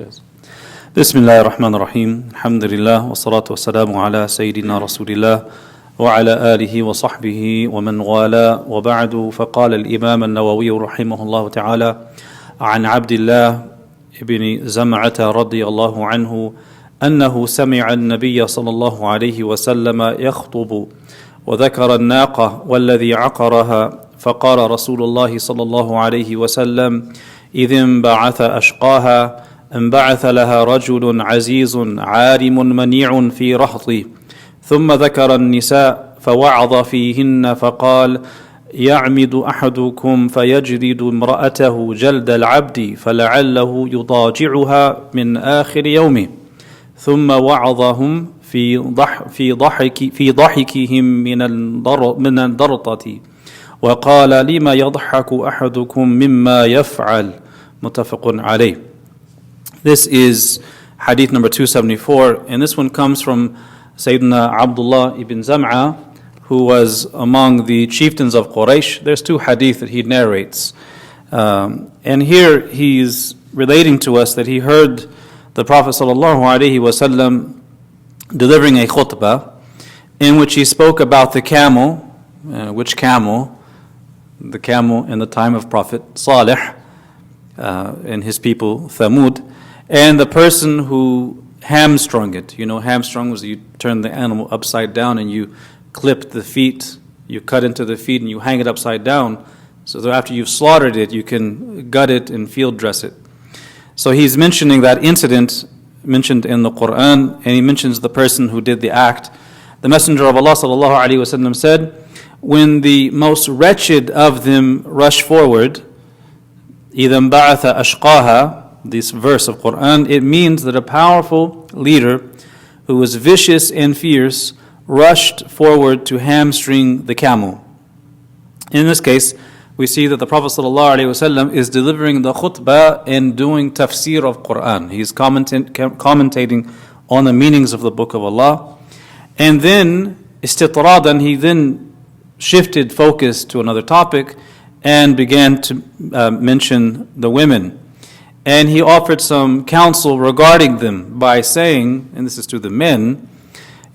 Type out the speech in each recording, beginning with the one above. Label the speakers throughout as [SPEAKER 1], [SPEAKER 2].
[SPEAKER 1] Yes. Bismillah ar-Rahman ar-Rahim. Alhamdulillah wa salatu wa salamu ala Sayyidina Rasulillah wa ala alihi wa sahbihi wa man wala wa ba'du faqala al-Imam al-Nawawi rahimahullah ta'ala عن عبد الله ابن زمعة رضي الله عنه أنه سمع النبي صلى الله عليه وسلم يخطب وذكر الناقة والذي عقرها فقال رسول الله صلى الله عليه وسلم إذ انبعث أشقاها انبعث لها رجل عزيز عارم منيع في رهطه ثم ذكر النساء فوعظ فيهن فقال يعمد أحدكم فيجلد امرأته جلد العبد فلعله يضاجعها من آخر يومه ثم وعظهم في ضحكهم من الضرطة وقال لما يضحك أحدكم مما يفعل متفق عليه. This is hadith number 274, and this one comes from Sayyidina Abdullah ibn Zam'a, who was among the chieftains of Quraysh. There's two hadith that he narrates. And here he's relating to us that he heard the Prophet ﷺ delivering a khutbah in which he spoke about the camel. Which camel? The camel in the time of Prophet Salih and his people Thamud, and the person who hamstrung it. You know, hamstrung was you turn the animal upside down and you clip the feet, you cut into the feet and you hang it upside down, so that after you've slaughtered it, you can gut it and field dress it. So he's mentioning that incident mentioned in the Quran, and he mentions the person who did the act. The Messenger of Allah sallallahu alaihi wasallam said, when the most wretched of them rush forward, إِذَا انْبَعَثَ أَشْقَاهَا, this verse of Quran, it means that a powerful leader who was vicious and fierce rushed forward to hamstring the camel. In this case, we see that the Prophet ﷺ is delivering the khutbah and doing tafsir of Quran. He's commentating on the meanings of the Book of Allah. And then, istitradan, he then shifted focus to another topic and began to mention the women. And he offered some counsel regarding them by saying, and this is to the men,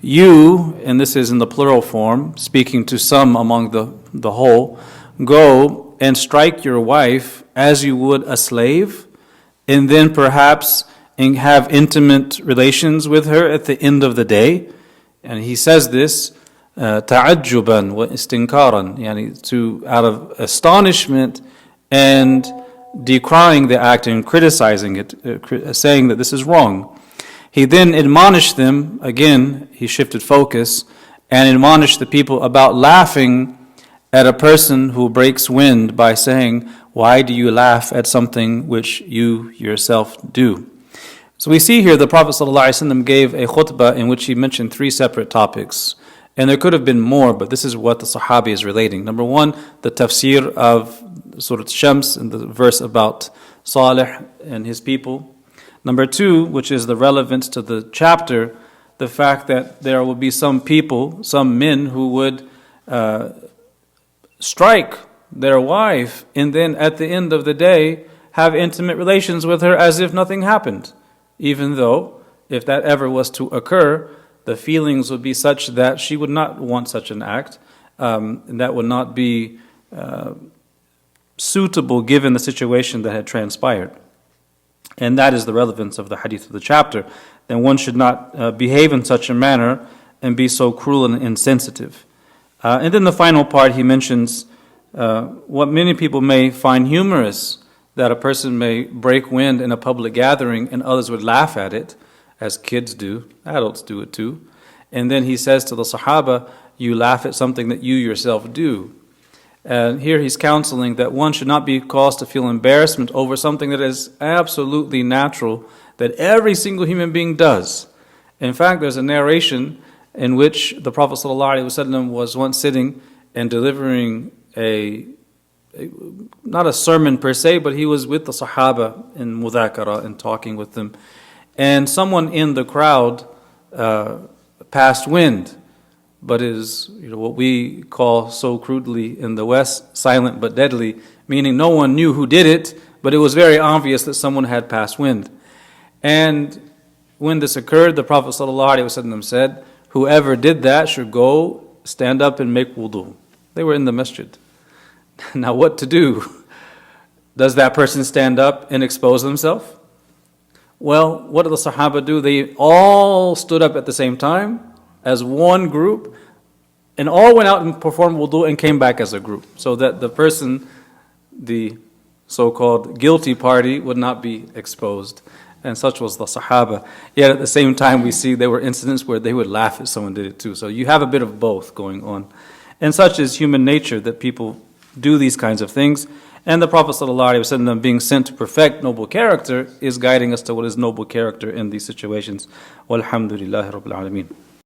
[SPEAKER 1] you, and this is in the plural form, speaking to some among the whole, go and strike your wife as you would a slave, and then perhaps have intimate relations with her at the end of the day. And he says this, ta'ajjuban wa istinkaran, yani out of astonishment and decrying the act and criticizing it, saying that this is wrong. He then admonished them, again, he shifted focus, and admonished the people about laughing at a person who breaks wind by saying, why do you laugh at something which you yourself do? So we see here the Prophet ﷺ gave a khutbah in which he mentioned three separate topics. And there could have been more, but this is what the Sahabi is relating. Number one, the tafsir of Surah Shams and the verse about Salih and his people. Number two, which is the relevance to the chapter, the fact that there will be some people, some men who would strike their wife and then at the end of the day have intimate relations with her as if nothing happened. Even though, if that ever was to occur, the feelings would be such that she would not want such an act, and that would not be suitable given the situation that had transpired. And that is the relevance of the hadith of the chapter. Then one should not behave in such a manner and be so cruel and insensitive. And then the final part, he mentions what many people may find humorous, that a person may break wind in a public gathering and others would laugh at it, as kids do, adults do it too. And then he says to the Sahaba, you laugh at something that you yourself do. And here he's counseling that one should not be caused to feel embarrassment over something that is absolutely natural, that every single human being does. In fact, there's a narration in which the Prophet ﷺ was once sitting and delivering not a sermon per se, but he was with the Sahaba in mudhakara and talking with them. And someone in the crowd passed wind, but is what we call so crudely in the West, silent but deadly, meaning no one knew who did it, but it was very obvious that someone had passed wind. And when this occurred, the Prophet ﷺ said, whoever did that should go stand up and make wudu. They were in the masjid. Now what to do? Does that person stand up and expose themselves? Well, what did the Sahaba do? They all stood up at the same time as one group and all went out and performed wudu and came back as a group, so that the person, the so-called guilty party, would not be exposed. And such was the Sahaba. Yet at the same time, we see there were incidents where they would laugh if someone did it too. So you have a bit of both going on. And such is human nature, that people do these kinds of things. And the Prophet ﷺ, being sent to perfect noble character, is guiding us to what is noble character in these situations. Walhamdulillahi Rabbil Alameen.